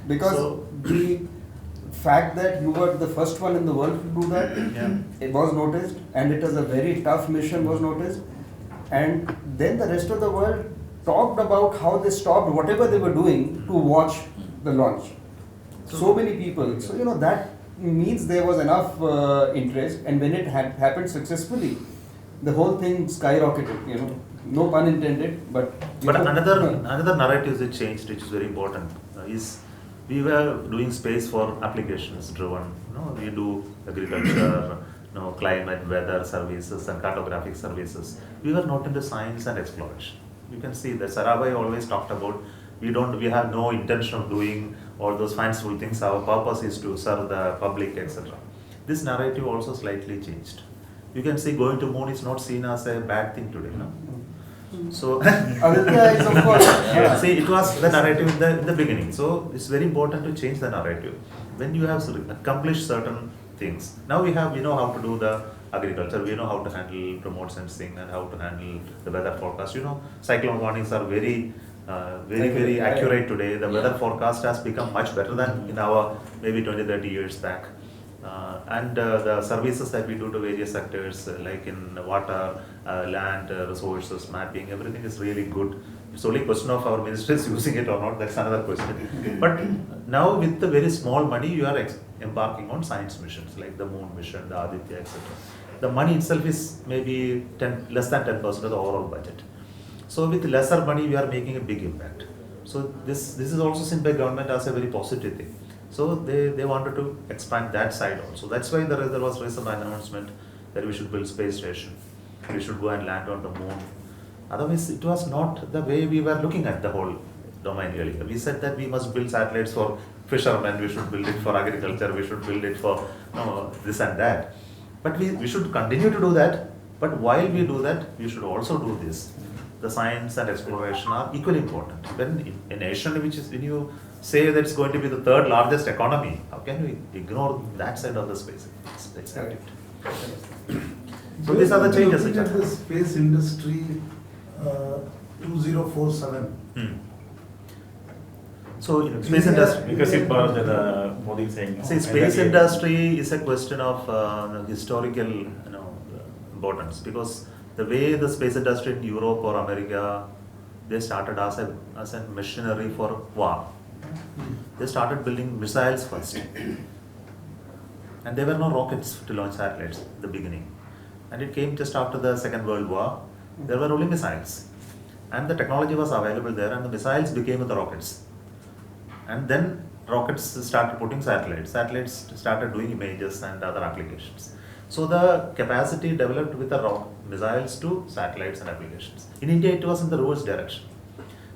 Because the fact that you were the first one in the world to do that, it was noticed, and it was a very tough mission was noticed, and then the rest of the world talked about how they stopped whatever they were doing to watch the launch. So many people. So that means there was enough interest, and when it had happened successfully, the whole thing skyrocketed. No pun intended, but. Another narrative that changed, which is very important, is we were doing space for applications driven. We do agriculture, climate, weather services, and cartographic services. We were not into science and exploration. You can see that Sarabhai always talked about we have no intention of doing all those fanciful things. Our purpose is to serve the public, etc. This narrative also slightly changed. You can see going to moon is not seen as a bad thing today. So Aditya is of course. See, it was the narrative in the beginning. So it's very important to change the narrative. When you have accomplished certain things, now we know how to do the agriculture, we know how to handle remote sensing and how to handle the weather forecast. Cyclone warnings are very accurate today. The weather forecast has become much better than in our maybe 20-30 years back. And the services that we do to various sectors, like in water, land, resources, mapping, everything is really good. It's only a question of our ministers using it or not, that's another question. But now with the very small money, you are embarking on science missions, like the moon mission, the Aditya, etc. The money itself is maybe less than 10% of the overall budget. So with lesser money, we are making a big impact. So this is also seen by government as a very positive thing. So they wanted to expand that side also. That's why there was recent announcement that we should build space station. We should go and land on the moon. Otherwise, it was not the way we were looking at the whole domain really. We said that we must build satellites for fishermen, we should build it for agriculture, we should build it for this and that. But we should continue to do that. But while we do that, we should also do this. The science and exploration are equally important. When a nation when you say that it's going to be the third largest economy, how can we ignore that side of the space? So these are the changes. Looking at the space industry 2047. So space industry. Because it was Modi saying. See, space industry is a question of historical importance, because the way the space industry in Europe or America, they started as a machinery for war. They started building missiles first. And there were no rockets to launch satellites in the beginning. And it came just after the Second World War. There were only missiles. And the technology was available there, and the missiles became the rockets. And then rockets started putting satellites. Satellites started doing images and other applications. So the capacity developed with the missiles to satellites and applications. In India, it was in the reverse direction.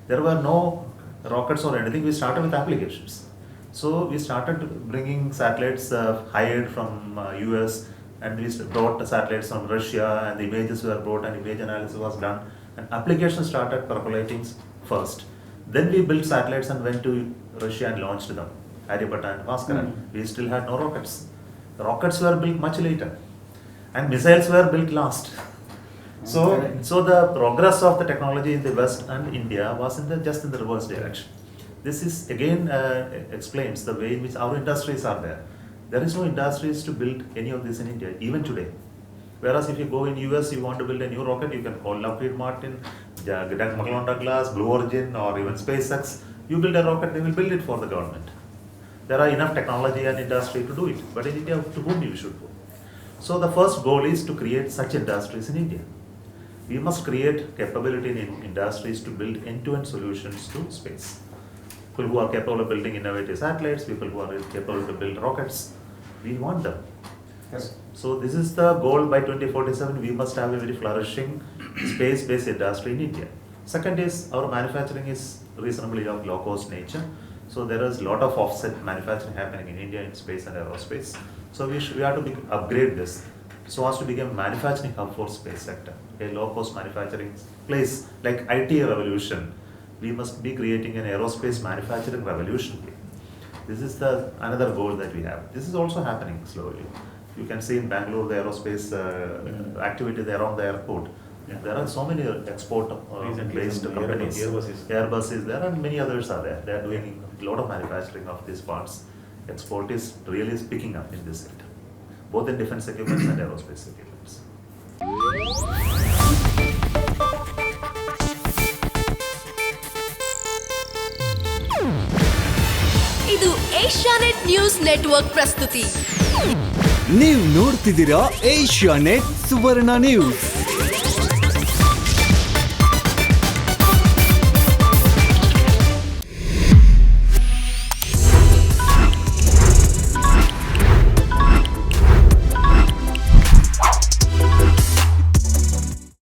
There were no rockets or anything. We started with applications. So we started bringing satellites hired from US, and we brought satellites from Russia, and the images were brought and image analysis was done. And applications started percolating first. Then we built satellites and went to Russia and launched them, Aryabhatta and Bhaskara. We still had no rockets. The rockets were built much later, and missiles were built last. So the progress of the technology in the West and India was just in the reverse direction. This is again explains the way in which our industries are there. There is no industries to build any of this in India, even today. Whereas if you go in US, you want to build a new rocket, you can call Lockheed Martin, McLaren Douglas, Blue Origin, or even SpaceX. You build a rocket, they will build it for the government. There are enough technology and industry to do it, but in India, to whom you should go? So the first goal is to create such industries in India. We must create capability in industries to build end-to-end solutions to space. People who are capable of building innovative satellites, people who are capable to build rockets, we want them. Yes. So this is the goal. By 2047, we must have a very flourishing space-based industry in India. Second is, our manufacturing is reasonably of low-cost nature. So there is a lot of offset manufacturing happening in India in space and aerospace. So we have to upgrade this so as to become a manufacturing hub for space sector, a low-cost manufacturing place like IT revolution. We must be creating an aerospace manufacturing revolution. This is another goal that we have. This is also happening slowly. You can see in Bangalore the aerospace activity there around the airport. There are so many export Recently, based some companies. Airbus is there, and many others are there. They are doing a lot of manufacturing of these parts. Export is really picking up in this sector, both in defense equipments and aerospace equipments. ಇದು Asianet news network ಪ್ರಸ್ತುತಿ. ನೀವು ನೋಡ್ತಿದ್ದೀರಾ Asianet ಸುವರ್ಣ news.